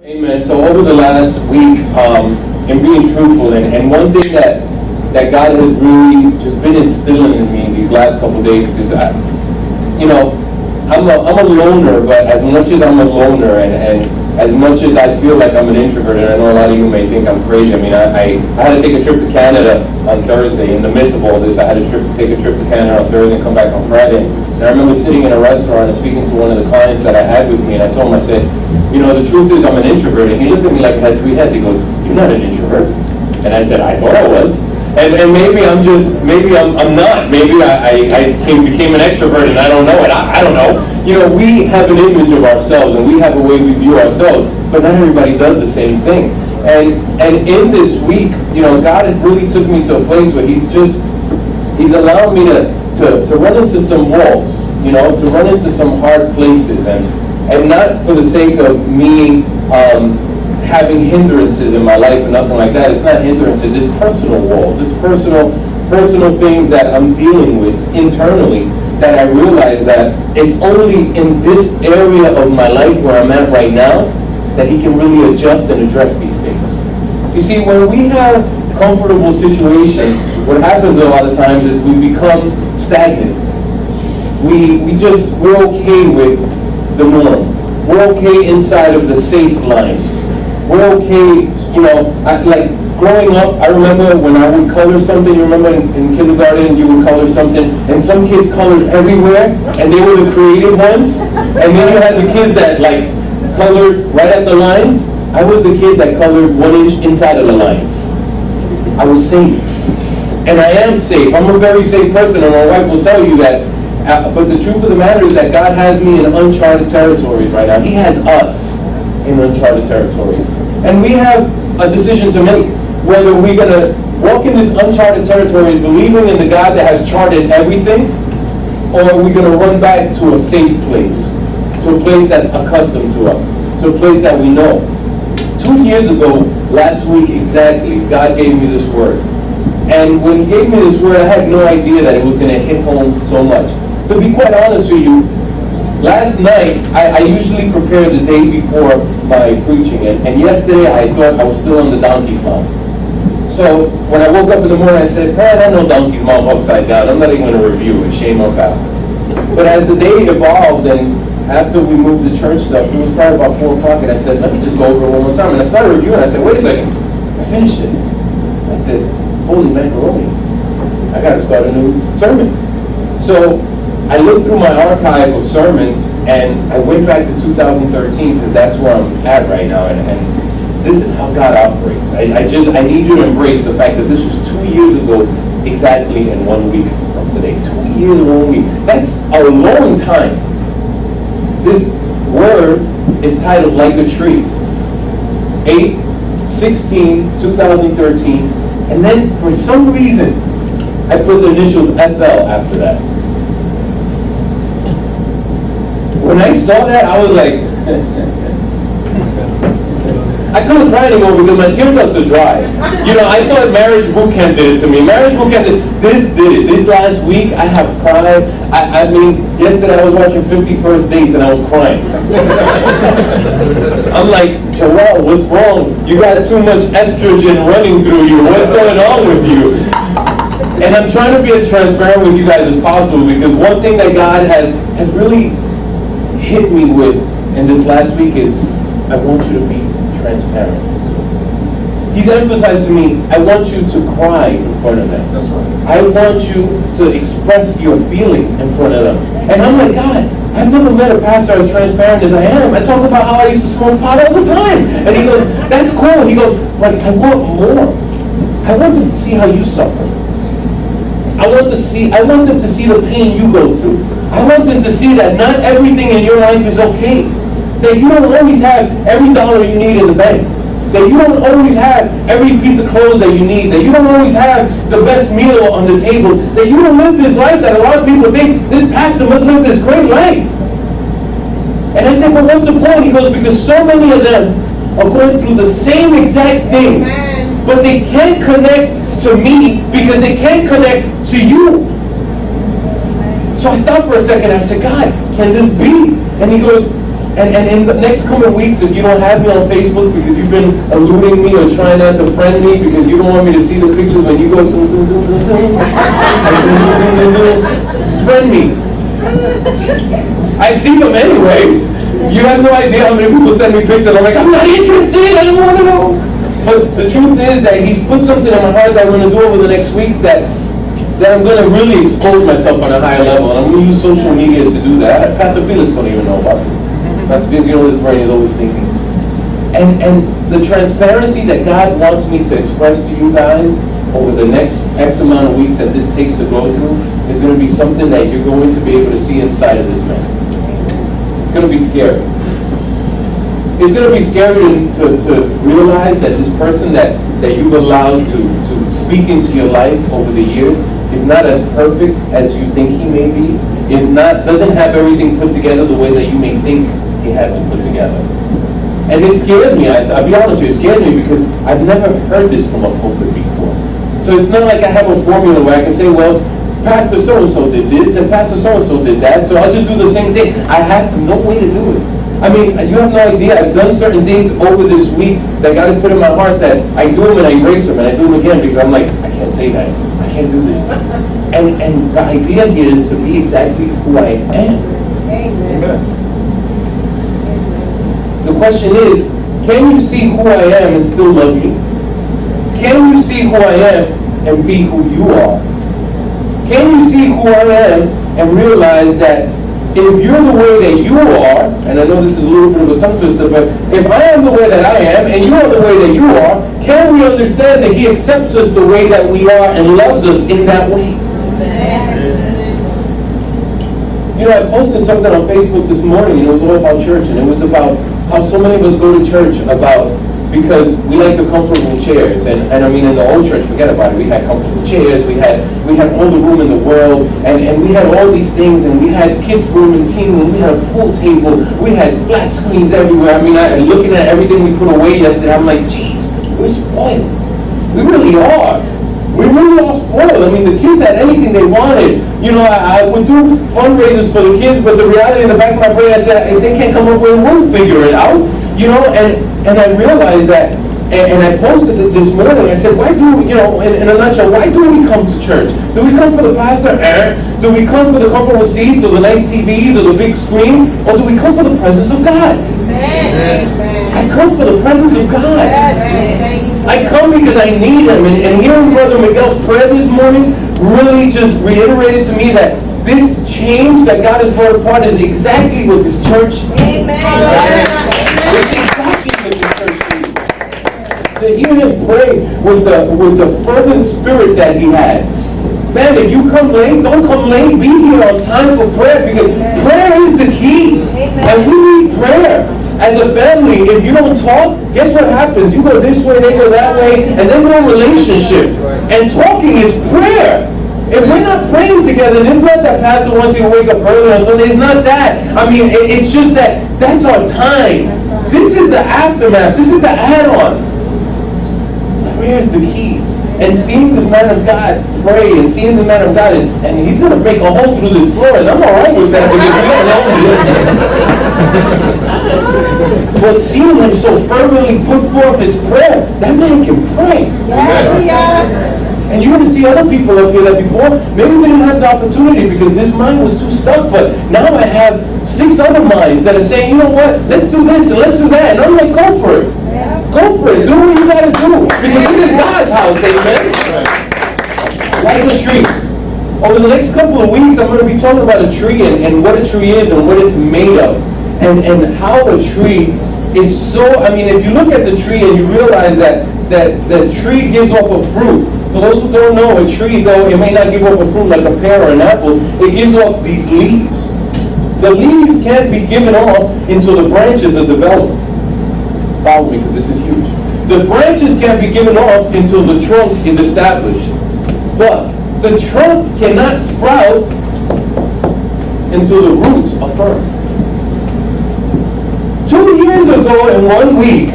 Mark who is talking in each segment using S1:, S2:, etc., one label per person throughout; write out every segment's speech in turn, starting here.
S1: Amen. So over the last week, in being truthful, and one thing that God has really just been instilling in me these last couple of days, because I'm a loner, but as much as I'm a loner, and as much as I feel like I'm an introvert, and I know a lot of you may think I'm crazy. I mean, I had to take a trip to Canada on Thursday. In the midst of all this, I had to take a trip to Canada on Thursday and come back on Friday. And I remember sitting in a restaurant and speaking to one of the clients that I had with me, and I told him, I said, the truth is I'm an introvert. And he looked at me like I had three heads. He goes, "You're not an introvert." And I said, "I thought I was." And maybe I'm not. Maybe I became an extrovert and I don't know it. I don't know. We have an image of ourselves and we have a way we view ourselves, but not everybody does the same thing. And in this week, God had really took me to a place where He's allowed me to run into some walls, to run into some hard places, and not for the sake of me having hindrances in my life or nothing like that. It's not hindrances, it's personal walls, it's personal things that I'm dealing with internally, that I realize that it's only in this area of my life where I'm at right now that He can really adjust and address these things. You see, when we have comfortable situations, what happens a lot of times is we become stagnant. We're okay with the norm. We're okay inside of the safe lines. We're okay, like growing up, I remember when I would color something. You remember in kindergarten you would color something, and some kids colored everywhere, and they were the creative ones. And then you had the kids that colored right at the lines. I was the kid that colored 1 inch inside of the lines. I was safe. And I am safe. I'm a very safe person, and my wife will tell you that. But the truth of the matter is that God has me in uncharted territories right now. He has us in uncharted territories. And we have a decision to make, whether we're going to walk in this uncharted territory believing in the God that has charted everything, or are we going to run back to a safe place, to a place that's accustomed to us, to a place that we know. 2 years ago, last week exactly, God gave me this word. And when He gave me this word, I had no idea that it was going to hit home so much. To be quite honest with you, last night, I usually prepare the day before my preaching, and yesterday I thought I was still on the donkey's mouth. So when I woke up in the morning, I said, "Man, I know donkey's mouth upside down. I'm not even going to review it. Shame on pastor." But as the day evolved, and after we moved the church stuff, it was probably about 4 o'clock, and I said, "Let me just go over it one more time." And I started reviewing. I said, "Wait a second, I finished it." I said, "Holy macaroni, I got to start a new sermon." So I looked through my archive of sermons, and I went back to 2013 because that's where I'm at right now, and this is how God operates. I need you to embrace the fact that this was 2 years ago exactly in 1 week from today. 2 years in 1 week. That's a long time. This word is titled Like a Tree. 8/16/2013, and then for some reason I put the initials FL after that. When I saw that, I was like, I couldn't cry anymore because my tear ducts are dry. I thought marriage boot camp did it to me. Marriage boot camp this did it. This last week, I have cried. I mean, yesterday I was watching 50 First Dates and I was crying. I'm like, "Joel, what's wrong? You got too much estrogen running through you. What's going on with you?" And I'm trying to be as transparent with you guys as possible, because one thing that God has really hit me with in this last week is, I want you to be transparent. He's emphasized to me, I want you to cry in front of them. That's right. I want you to express your feelings in front of them. And I'm like, God, I've never met a pastor as transparent as I am. I talk about how I used to smoke pot all the time. And he goes, that's cool. He goes, but I want more. I want them to see how you suffer. I want them to see the pain you go through. I want them to see that not everything in your life is okay. That you don't always have every dollar you need in the bank. That you don't always have every piece of clothes that you need. That you don't always have the best meal on the table. That you don't live this life that a lot of people think, this pastor must live this great life. And I said, but what's the point? He goes, because so many of them are going through the same exact thing. But they can't connect to me because they can't connect to you. So I stopped for a second. I said, God, can this be? And he goes, And in the next coming weeks, if you don't have me on Facebook because you've been eluding me or trying not to friend me because you don't want me to see the pictures when you go friend me. I see them anyway. You have no idea how many people send me pictures. I'm like, I'm not interested. I don't want to know. But the truth is that he's put something in my heart that I'm going to do over the next week that I'm going to really expose myself on a higher level. And I'm going to use social media to do that. Pastor Felix don't even know about this. Pastor Felix, you know, his brain is always thinking. And the transparency that God wants me to express to you guys over the next X amount of weeks that this takes to go through is going to be something that you're going to be able to see inside of this man. It's going to be scary. It's going to be scary to realize that this person that you've allowed to speak into your life over the years is not as perfect as you think he may be, doesn't have everything put together the way that you may think he has it put together. And it scares me. I'll be honest with you, it scares me because I've never heard this from a pulpit before. So it's not like I have a formula where I can say, well, Pastor so-and-so did this and Pastor so-and-so did that, so I'll just do the same thing. I have no way to do it. I mean, you have no idea. I've done certain things over this week that God has put in my heart that I do them and I erase them and I do them again because I'm like, I can't say that. I can't do this. And the idea here is to be exactly who I am. Amen. The question is, can you see who I am and still love you? Can you see who I am and be who you are? Can you see who I am and realize that if you're the way that you are, and I know this is a little bit of a tongue twister, but if I am the way that I am and you are the way that you are, can we understand that he accepts us the way that we are and loves us in that way? You know, I posted something on Facebook this morning, and it was all about church, and it was about how so many of us go to church because we like the comfortable chairs, and I mean in the old church, forget about it, we had comfortable chairs, we had all the room in the world, and we had all these things, and we had kids room and teen room, we had a pool table, we had flat screens everywhere. I mean, looking at everything we put away yesterday, I'm like, geez, we're spoiled. We really are. We really are spoiled. I mean, the kids had anything they wanted. You know, I would do fundraisers for the kids, but the reality in the back of my brain, I said, if they can't come up with it, we'll figure it out. You know, and I realized that, and I posted it this morning, I said, why do, you know, in a nutshell, why do we come to church? Do we come for the pastor? Do we come for the comfortable seats or the nice TVs or the big screen? Or do we come for the presence of God? Amen. I come for the presence of God. I come because I need Him. And hearing Brother Miguel's prayer this morning really just reiterated to me that this change that God has brought upon is exactly what this church needs. It's exactly what this church needs. To hear him pray with the fervent spirit that he had. Man, if you come late, don't come late. Be here on time for prayer because prayer is the key. And we need prayer. As a family, if you don't talk, guess what happens? You go this way, they go that way, and there's no relationship. And talking is prayer. If we're not praying together, it's not that pastor wants you to wake up early on Sunday. It's not that. I mean, it's just that that's our time. This is the aftermath. This is the add-on. Prayer is the key. And seeing this man of God pray and seeing the man of God, and he's going to break a hole through this floor, and I'm all right with that because we don't know this. But seeing him so fervently put forth his prayer, that man can pray. And you're going to see other people up here that before, maybe they didn't have the opportunity because this mind was too stuck, but now I have 6 other minds that are saying, you know what, let's do this and let's do that. And I'm like, go for it. Go for it. Do what you got to do. Because it is God's house, amen? Like a tree. Over the next couple of weeks, I'm going to be talking about a tree and what a tree is and what it's made of. And how a tree is so, I mean, if you look at the tree and you realize that the tree gives off a fruit. For those who don't know, a tree, though it may not give off a fruit like a pear or an apple, it gives off these leaves. The leaves can't be given off until the branches are developed. Follow me, because this is huge. The branches can't be given off until the trunk is established. But the trunk cannot sprout until the roots are firm. 2 years ago in 1 week,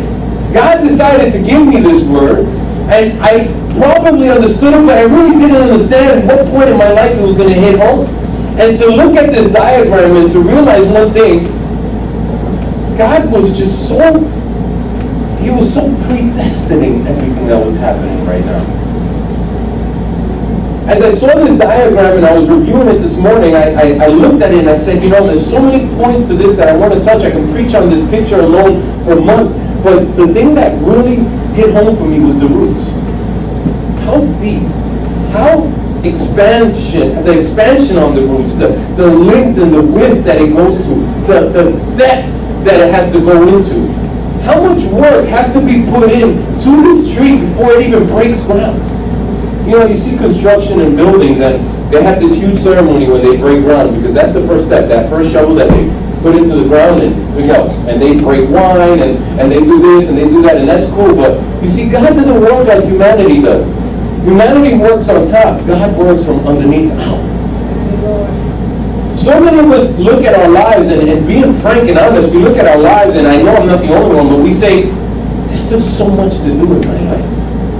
S1: God decided to give me this word, and I probably understood it, but I really didn't understand what point in my life it was going to hit home. And to look at this diagram and to realize one thing, God was just so, He was so predestining everything that was happening right now. As I saw this diagram and I was reviewing it this morning, I looked at it and I said, there's so many points to this that I want to touch. I can preach on this picture alone for months. But the thing that really hit home for me was the roots. How deep, how the expansion on the roots, the length and the width that it goes to, the depth that it has to go into. How much work has to be put in to this tree before it even breaks ground? You see construction and buildings, and they have this huge ceremony when they break ground, because that's the first step, that first shovel that they put into the ground, and they break wine, and they do this, and they do that, and that's cool. But you see, God doesn't work like humanity does. Humanity works on top. God works from underneath out. So many of us look at our lives, and being frank and honest, we look at our lives, and I know I'm not the only one, but we say, there's still so much to do in my life.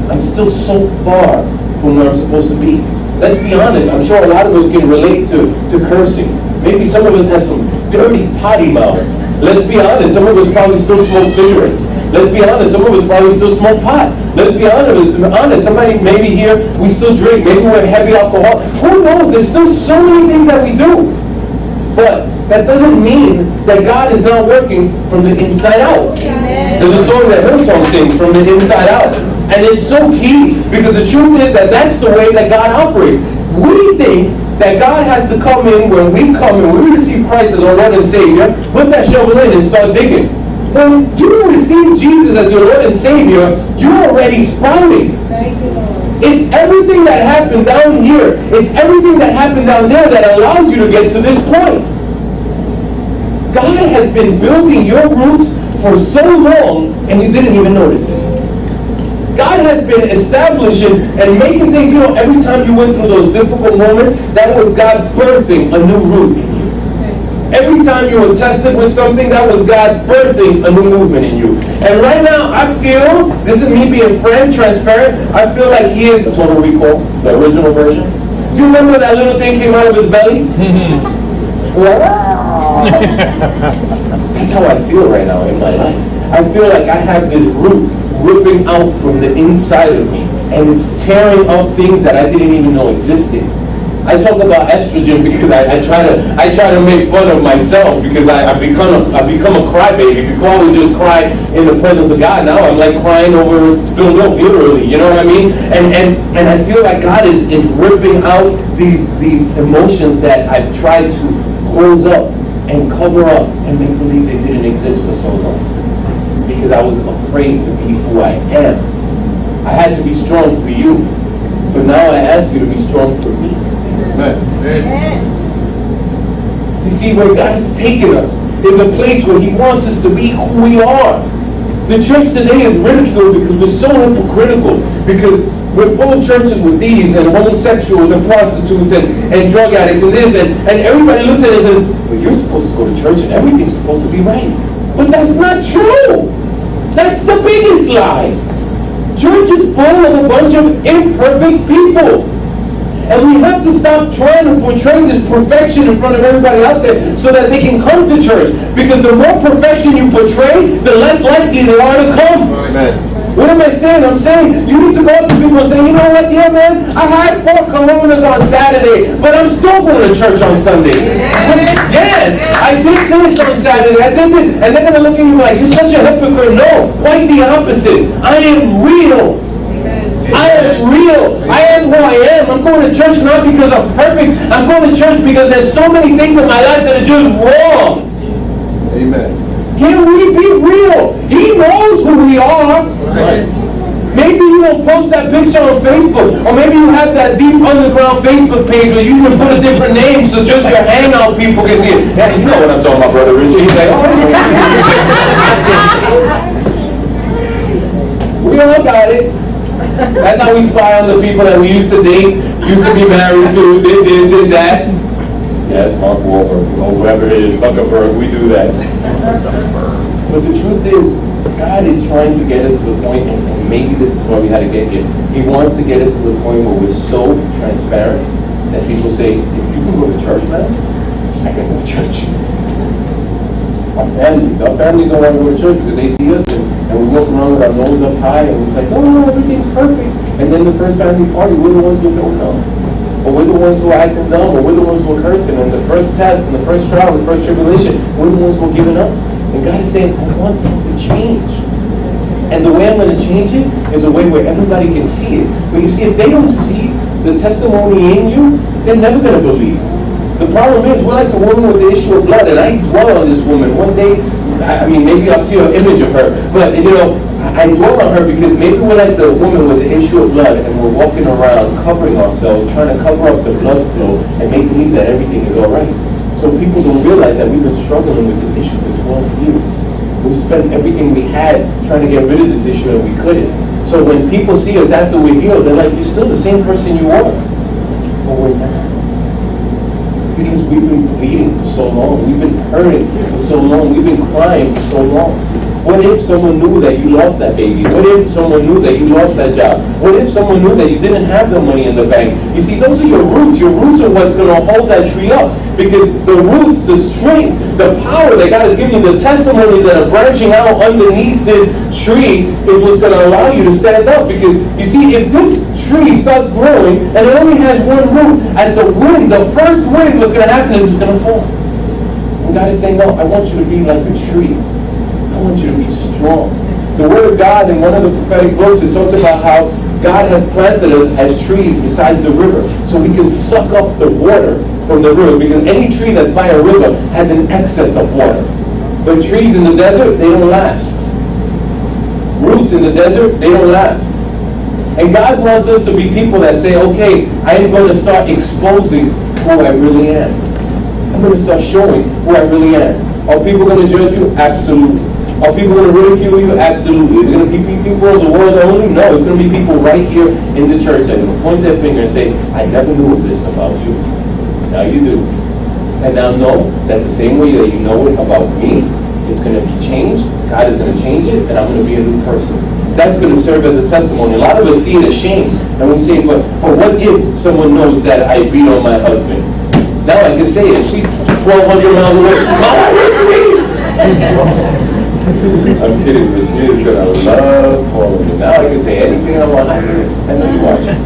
S1: I'm still so far from where I'm supposed to be. Let's be honest, I'm sure a lot of us can relate to cursing. Maybe some of us have some dirty potty mouths. Let's be honest, some of us probably still smoke cigarettes. Let's be honest, some of us probably still smoke pot. Let's be honest, somebody maybe here, we still drink, maybe we're heavy alcohol. Who knows, there's still so many things that we do. But that doesn't mean that God is not working from the inside out. There's a song that Hillsong sings, from the inside out. And it's so key, because the truth is that that's the way that God operates. We think that God has to come in when we come and we receive Christ as our Lord and Savior, put that shovel in and start digging. When you receive Jesus as your Lord and Savior, you're already sprouting.
S2: Thank you, Lord.
S1: It's everything that happened down here, it's everything that happened down there that allows you to get to this point. God has been building your roots for so long, and you didn't even notice it. God has been establishing and making things, every time you went through those difficult moments, that was God birthing a new root in you. Every time you were tested with something, that was God birthing a new movement in you. And right now, I feel, this is me being frank, transparent, I feel like He is the Total Recall, the original version. Do you remember that little thing came out of his belly? That's how I feel right now in my life. I feel like I have this root ripping out from the inside of me, and it's tearing up things that I didn't even know existed. I talk about estrogen because I try to make fun of myself, because I've become a crybaby. Before I would just cry in the presence of God. Now I'm like crying over spilled milk, literally. You know what I mean? And I feel like God is ripping out these emotions that I've tried to close up and cover up and make believe they didn't exist for so long, because I was afraid to be who I am. I had to be strong for you, but now I ask you to be strong for me. Amen. You see, where God has taken us is a place where He wants us to be who we are. The church today is ridiculed because we're so hypocritical, because we're full of churches with thieves and homosexuals and prostitutes and drug addicts and this, and everybody looks at it and says, well, you're supposed to go to church and everything's supposed to be right. But that's not true. That's the biggest lie. Church is full of a bunch of imperfect people. And we have to stop trying to portray this perfection in front of everybody out there so that they can come to church. Because the more perfection you portray, the less likely they are to come. Amen. What am I saying? I'm saying you need to go up to people and say, you know what, yeah man, I had 4 coronas on Saturday, but I'm still going to church on Sunday. Yes, I did this on Saturday, I did this. And they're going to look at you like, you're such a hypocrite. No, quite the opposite. I am real. I am real. I am who I am. I'm going to church not because I'm perfect. I'm going to church because there's so many things in my life that are just wrong. Amen. Can we be real? He knows who we are. Right. Maybe you don't post that picture on Facebook, or maybe you have that deep underground Facebook page where you can put a different name so just your hangout people can see it. Yeah, you know what I'm talking about, Brother Richard. He's like, oh. We all got it. That's how we spy on the people that we used to date, used to be married to, did that. Yes, Mark Wahlberg, or whoever it is, Zuckerberg, we do that. But the truth is, God is trying to get us to the point, and maybe this is why we had to get here. He wants to get us to the point where we're so transparent that people say, if you can go to church, man, I can go to church. Our families don't want to go to church because they see us and we walk around with our nose up high and we're like, oh no, everything's perfect. And then the first family party, we're the ones who don't come. Or we're the ones who are acting dumb, or we're the ones who are cursing. And the first test, and the first trial, the first tribulation, we're the ones who are giving up. And God is saying, I want them to change. And the way I'm going to change it is a way where everybody can see it. But you see, if they don't see the testimony in you, they're never going to believe. The problem is, we're like the woman with the issue of blood, and I dwell on this woman. One day, I mean, maybe I'll see an image of her, but, you know, I dwell on her because maybe we're like the woman with the issue of blood, and we're walking around covering ourselves, trying to cover up the blood flow and make believe that everything is all right. So people don't realize that we've been struggling with this issue for 12 years. We spent everything we had trying to get rid of this issue, and we couldn't. So when people see us after we're healed, they're like, you're still the same person you were. But we're not. Because we've been bleeding for so long. We've been hurting for so long. We've been crying for so long. What if someone knew that you lost that baby? What if someone knew that you lost that job? What if someone knew that you didn't have the money in the bank? You see, those are your roots. Your roots are what's going to hold that tree up. Because the roots, the strength, the power that God has given you, the testimonies that are branching out underneath this tree is what's going to allow you to stand up. Because, you see, if this tree starts growing and it only has one root, at the wind, the first wind, what's going to happen is it's going to fall. And God is saying, no, I want you to be like a tree. I want you to be strong. The Word of God in one of the prophetic books, it talks about how God has planted us as trees beside the river so we can suck up the water from the river, because any tree that's by a river has an excess of water. But trees in the desert, they don't last. Roots in the desert, they don't last. And God wants us to be people that say, okay, I'm going to start exposing who I really am. I'm going to start showing who I really am. Are people going to judge you? Absolutely. Are people going to ridicule you? Absolutely. Is it going to be people of the world only? No, it's going to be people right here in the church that are going to point their finger and say, I never knew of this about you. Now you do. And now know that the same way that you know it about me, it's going to be changed. God is going to change it, and I'm going to be a new person. That's going to serve as a testimony. A lot of us see it as shame. And we say, but what if someone knows that I beat on my husband? Now I can say it. She's 1,200 miles away. My wife is me! I'm kidding, Miss Music, I love calling you. Now I can say anything I want. I know you watch it.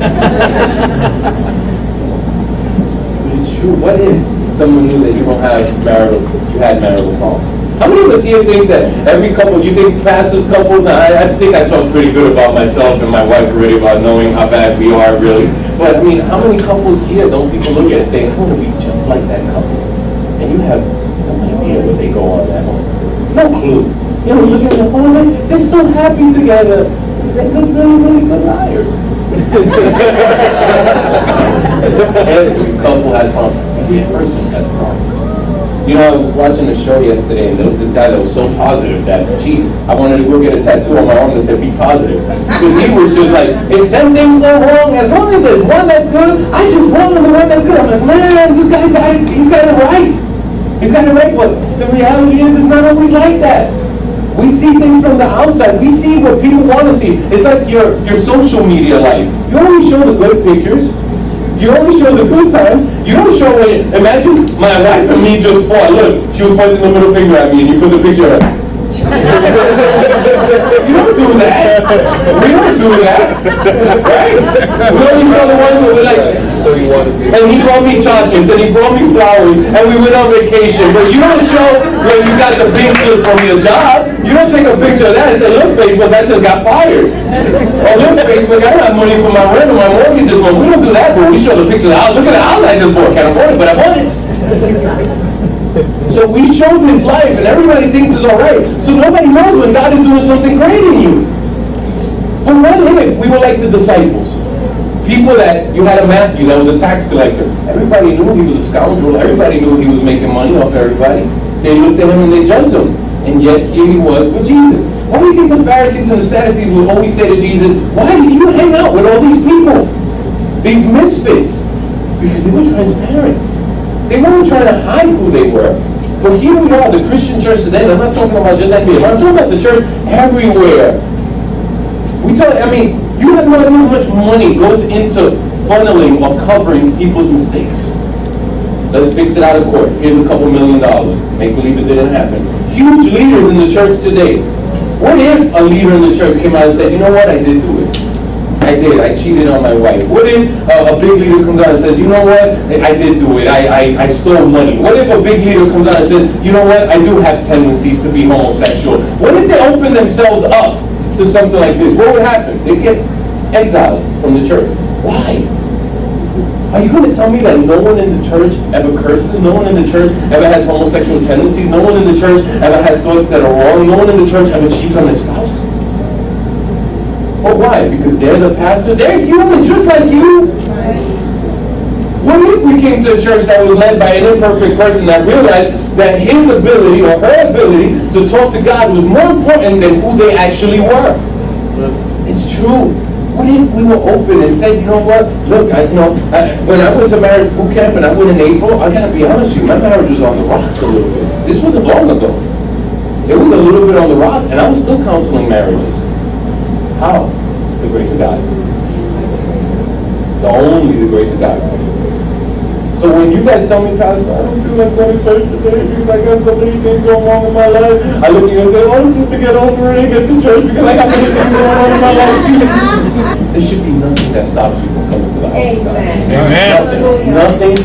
S1: But it's true. What if someone knew that you had marital problems? How many of us here think that every couple, you think pastors couple? Now, I think I talk pretty good about myself and my wife already about knowing how bad we are really. But I mean, how many couples here don't people look at and say, I want to be just like that couple? And you have no idea what they go on at home. No clue. You know, looking at the phone, they're so happy together. They're just really, really good liars. Every couple has problems. Every person has problems. You know, I was watching a show yesterday, and there was this guy that was so positive that, geez, I wanted to go get a tattoo on my arm that said, be positive. Because he was just like, if 10 things go wrong, as long as there's one that's good, I just want the one that's good. I'm like, man, this guy's got it, he's got it right. He's got it right, but the reality is it's not always like that. We see things from the outside. We see what people want to see. It's like your social media life. You only show the good pictures. You only show the good time. You don't show it. Imagine my wife and me just fought. Look, she was pointing the middle finger at me, and you put the picture of her. You don't do that. We don't do that. Right? We only show the ones where we're like, and he brought me chocolates, and he brought me flowers, and we went on vacation. But you don't show when you got the pictures from your job. You don't take a picture of that and say, look, Facebook, I just got fired. Or look, Facebook, I don't have money for my rent or my mortgage this month. We don't do that, but we show the picture of the house. Look at the house I just bought. Can't afford it, but I bought it. So we show this life, and everybody thinks it's all right. So nobody knows when God is doing something great in you. But what if we were like the disciples? People that, you had a Matthew that was a tax collector. Everybody knew he was a scoundrel. Everybody knew he was making money off everybody. They looked at him and they judged him. And yet here he was with Jesus. Why do you think the Pharisees and the Sadducees would always say to Jesus, why do you hang out with all these people? These misfits? Because they were transparent. They weren't trying to hide who they were. But here we are, the Christian church today, and I'm not talking about just NBMI, I'm talking about the church everywhere. You have no idea how much money goes into funneling or covering people's mistakes. Let's fix it out of court. Here's $2 million. Make believe it didn't happen. huge leaders in the church today. What if a leader in the church came out and said, you know what, I did do it. I cheated on my wife. What if a big leader comes out and says, you know what, I did do it. I stole money. What if a big leader comes out and says, you know what, I do have tendencies to be homosexual. What if they open themselves up to something like this? What would happen? They get exiled from the church. Why? Are you going to tell me that no one in the church ever curses? No one in the church ever has homosexual tendencies? No one in the church ever has thoughts that are wrong? No one in the church ever cheats on his spouse? Well, why? Because they're the pastor? They're human, just like you. What if we came to a church that was led by an imperfect person that realized that his ability or her ability to talk to God was more important than who they actually were? It's true. What if we were open and said, you know what, look, when I went to marriage boot camp and I went in April, I got to be honest with you, my marriage was on the rocks a little bit. This wasn't long ago. It was a little bit on the rocks, and I was still counseling marriages. How? The grace of God. Only the grace of God. So when you guys tell me, Pastor, I don't feel like going to church today because I got so many things going wrong in my life, I look at you and say, oh, sister, get over it and get to church because I got many things going on in my life. There should be nothing that stops you from coming to the house of God. Amen. Nothing.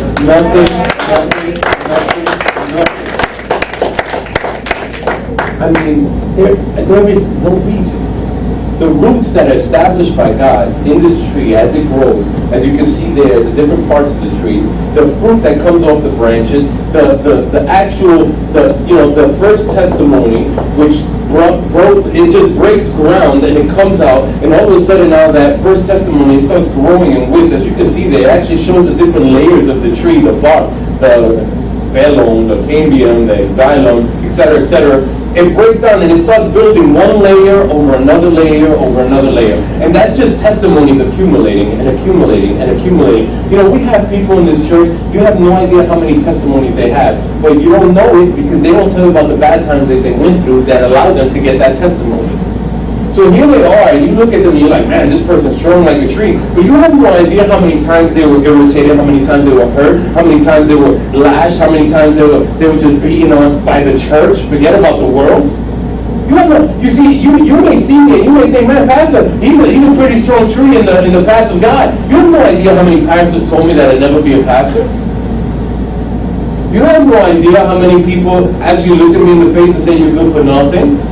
S1: I mean, there is no reason. The roots that are established by God in this tree as it grows, as you can see there, the different parts of the trees, the fruit that comes off the branches, the first testimony, which it just breaks ground and it comes out, and all of a sudden now that first testimony starts growing in width. As you can see there, it actually shows the different layers of the tree, the bark, the velum, the cambium, the xylem, etc., etc. It breaks down and it starts building one layer over another layer over another layer. And that's just testimonies accumulating and accumulating and accumulating. You know, we have people in this church, you have no idea how many testimonies they have, but you don't know it because they don't tell you about the bad times that they went through that allowed them to get that testimony. So here they are, and you look at them and you're like, man, this person's strong like a tree. But you have no idea how many times they were irritated, how many times they were hurt, how many times they were lashed, how many times they were just beaten on by the church. Forget about the world. You may see me and you may think, man, Pastor, he's a pretty strong tree in the path of God. You have no idea how many pastors told me that I'd never be a pastor. You have no idea how many people actually look at me in the face and say you're good for nothing.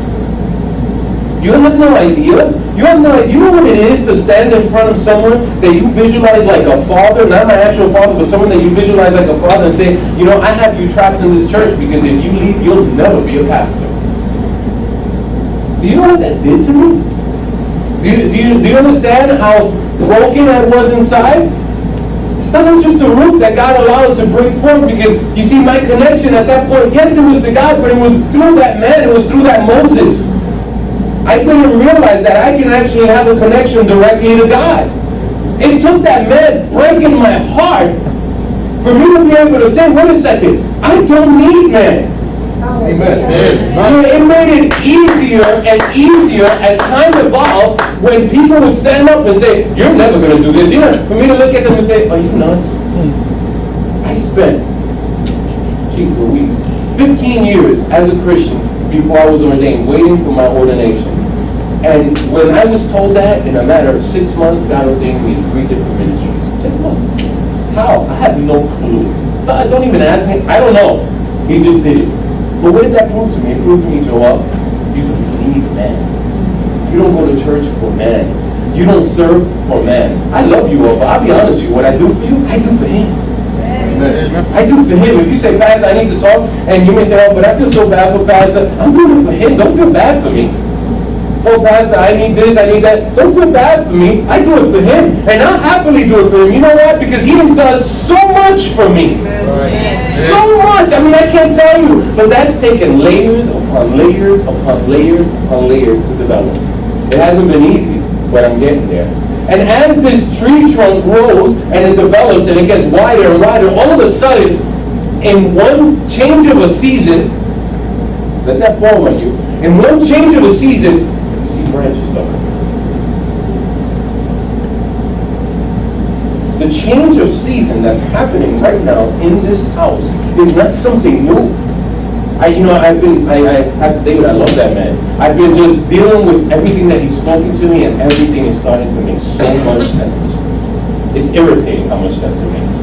S1: You have no idea. You know what it is to stand in front of someone that you visualize like a father, not my actual father, but someone that you visualize like a father, and say, you know, I have you trapped in this church because if you leave, you'll never be a pastor. Do you know what that did to me? Do you understand how broken I was inside? That was just the root that God allowed to bring forth, because you see, my connection at that point, yes, it was to God, but it was through that man, it was through that Moses. I didn't realize that I can actually have a connection directly to God. It took that man breaking my heart for me to be able to say, wait a second, I don't need man. Amen. It made it easier and easier as time evolved when people would stand up and say, you're never going to do this. You know, for me to look at them and say, are you nuts? I spent, 15 years as a Christian before I was ordained, waiting for my ordination. And when I was told that, in a matter of 6 months, God ordained me to 3 different ministries. 6 months. How? I have no clue. Don't even ask me. I don't know. He just did it. But what did that prove to me? It proved to me, Joel, you don't believe man. You don't go to church for man. You don't serve for man. I love you all, but I'll be honest with you. What I do for you, I do for him. I do for him. If you say, Pastor, I need to talk, and you may say, oh, but I feel so bad for Pastor. I'm doing it for him. Don't feel bad for me. Oh, Pastor, I need this, I need that. Don't feel bad for me. I do it for him. And I'll happily do it for him. You know what? Because he does so much for me. So much. I mean, I can't tell you. But that's taken layers upon layers upon layers upon layers to develop. It hasn't been easy, but I'm getting there. And as this tree trunk grows and it develops and it gets wider and wider, all of a sudden, in one change of a season, let that fall on you. In one change of a season, you see branches start. The change of season that's happening right now in this house is not something new. Pastor David, I love that man. I've been just dealing with everything that he's spoken to me, and everything is starting to make so much sense. It's irritating how much sense it makes.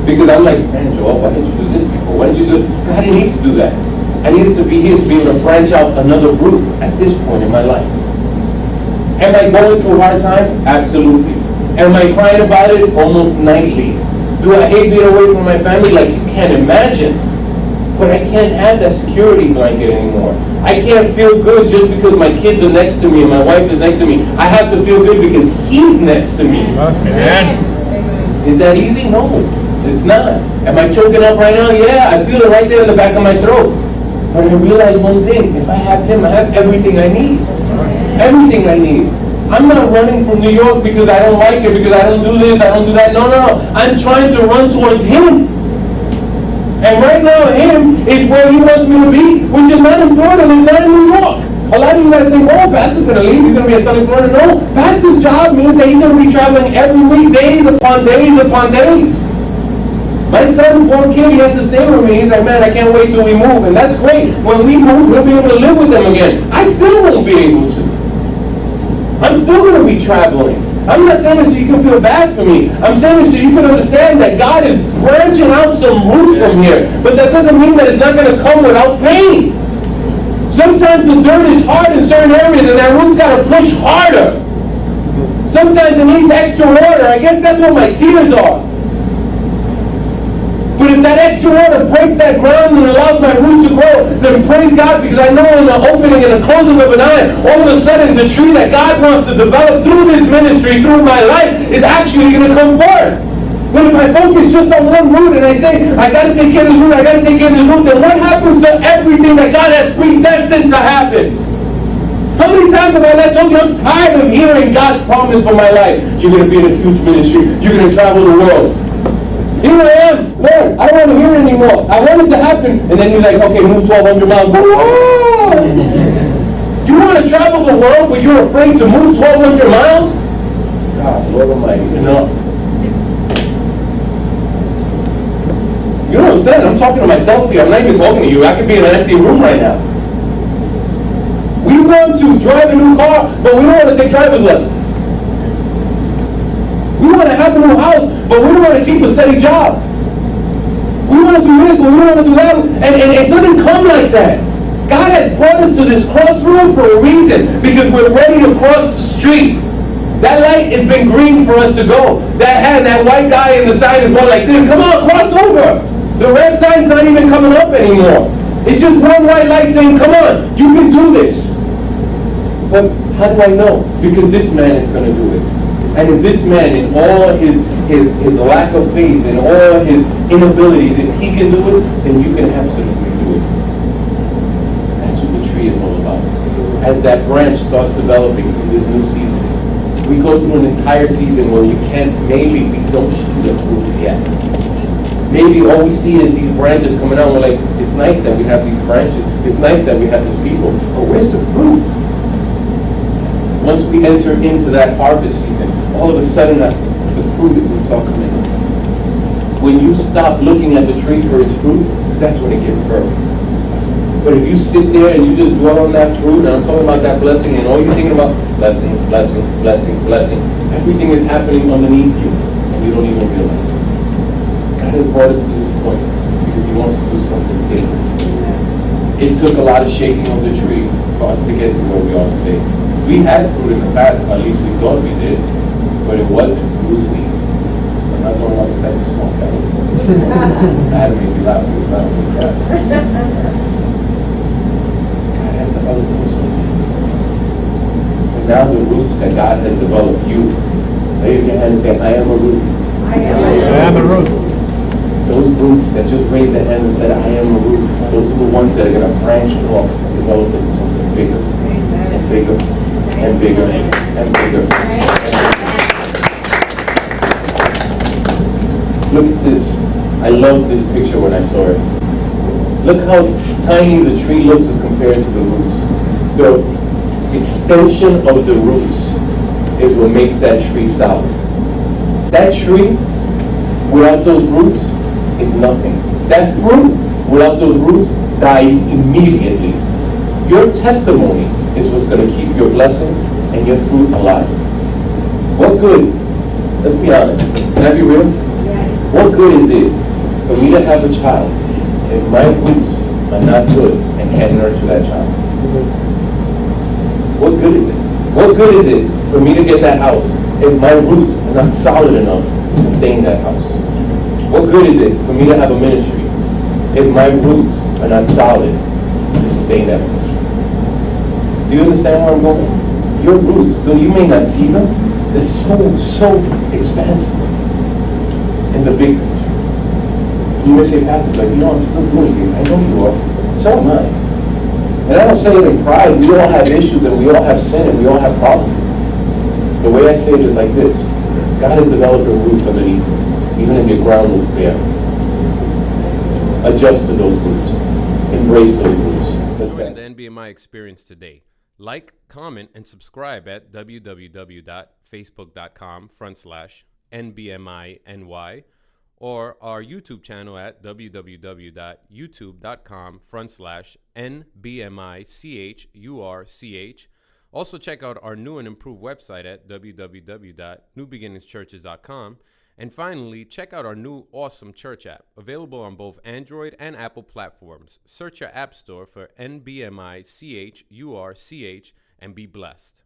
S1: Because I'm like, man, Joel, why didn't you do this before? Why didn't you do it? God didn't need to do that. I needed to be here to be able to branch out another route at this point in my life. Am I going through a hard time? Absolutely. Am I crying about it? Almost nightly. Do I hate being away from my family? Like you can't imagine. But I can't have that security blanket anymore. I can't feel good just because my kids are next to me and my wife is next to me. I have to feel good because he's next to me.
S2: Amen.
S1: Is that easy? No, it's not. Am I choking up right now? Yeah, I feel it right there in the back of my throat. But I realize one thing. If I have him, I have everything I need. Everything I need. I'm not running from New York because I don't like it, because I don't do this, I don't do that. No. I'm trying to run towards him. And right now, him is where he wants me to be, which is not in Florida, it's not in New York. A lot of you guys think, oh, Pastor's going to leave, he's going to be a son in Florida. No, Pastor's job means that he's going to be traveling every week, days upon days upon days. My son, poor kid, he has to stay with me. He's like, man, I can't wait till we move. And that's great. When we move, we'll be able to live with them again. I still won't be able to. I'm still going to be traveling. I'm not saying this so you can feel bad for me. I'm saying this so you can understand that God is branching out some roots from here. But that doesn't mean that it's not going to come without pain. Sometimes the dirt is hard in certain areas and that root's got to push harder. Sometimes it needs extra water. I guess that's what my tears are. But if that extra water breaks that ground and allows my roots to grow, then praise God, because I know in the opening and the closing of an eye, all of a sudden the tree that God wants to develop through this ministry, through my life, is actually going to come forth. But if I focus just on one root and I say, I got to take care of this root, I got to take care of this root, then what happens to everything that God has predestined to happen? How many times have I told you I'm tired of hearing God's promise for my life? You're going to be in a huge ministry. You're going to travel the world. Here I am. Lord, I don't want to hear it anymore. I want it to happen. And then he's like, okay, move 1,200 miles. Whoa! You want to travel the world, but you're afraid to move 1,200 miles? God, Lord Almighty, enough. You don't understand. I'm talking to myself here. I'm not even talking to you. I could be in an empty room right now. We want to drive a new car, but we don't want to take driver's lessons. We want to have a new house, but we don't want to keep a steady job. We want to do this, but we don't want to do that. And it doesn't come like that. God has brought us to this crossroad for a reason, because we're ready to cross the street. That light has been green for us to go. That white guy in the sign is going like this. Come on, cross over. The red sign's not even coming up anymore. It's just one white light saying, come on, you can do this. But how do I know? Because this man is going to do it. And if this man, in all his lack of faith, and all his inabilities, if he can do it, then you can absolutely do it. That's what the tree is all about. As that branch starts developing in this new season, we go through an entire season where maybe we don't see the fruit yet. Maybe all we see is these branches coming out. We're like, it's nice that we have these branches. It's nice that we have these people. But where's the fruit? Once we enter into that harvest season, all of a sudden the fruit is going to start coming up. When you stop looking at the tree for its fruit, that's when it gives birth. But if you sit there and you just dwell on that fruit, and I'm talking about that blessing, and all you're thinking about, blessing, blessing, blessing, blessing, everything is happening underneath you, and you don't even realize it. God has brought us to this point because He wants to do something different. It took a lot of shaking of the tree for us to get to where we are today. We had fruit in the past, or at least we thought we did, but it wasn't. It was weak. I'm not talking about the type of small guy. I had to make you laugh. It was not really crap. God has other things. But now the roots that God has developed, you raise your hand and say, I am a root.
S2: I am a root.
S1: Those roots that just raised their hand and said, I am a root, those are the ones that are going to branch off and develop into something bigger and bigger and bigger and bigger. Look at this. I love this picture when I saw it. Look how tiny the tree looks as compared to the roots. The extension of the roots is what makes that tree solid. That tree, without those roots, is nothing. That fruit, without those roots, dies immediately. Your testimony is what's going to keep your blessing and your fruit alive. What good, let's be honest, can I be real? Yes. What good is it for me to have a child if my roots are not good and can't nurture that child? What good is it? What good is it for me to get that house if my roots are not solid enough to sustain that house? What good is it for me to have a ministry if my roots are not solid to sustain that ministry? Do you understand where I'm going? Your roots, though you may not see them, they're so expansive in the big picture. You may say, Pastor, but I'm still doing it. I know you are. So am I. And I don't say it in pride. We all have issues and we all have sin and we all have problems. The way I say it is like this. God is developing roots underneath you, even if your ground looks bare. Adjust to those roots. Embrace those roots.
S3: Join the NBMI experience today. Like, comment, and subscribe at www.facebook.com/NBMINY or our YouTube channel at www.youtube.com/NBMICHURCH. Also check out our new and improved website at www.newbeginningschurches.com. And finally, check out our new awesome church app, available on both Android and Apple platforms. Search your app store for NBMI CHURCH and be blessed.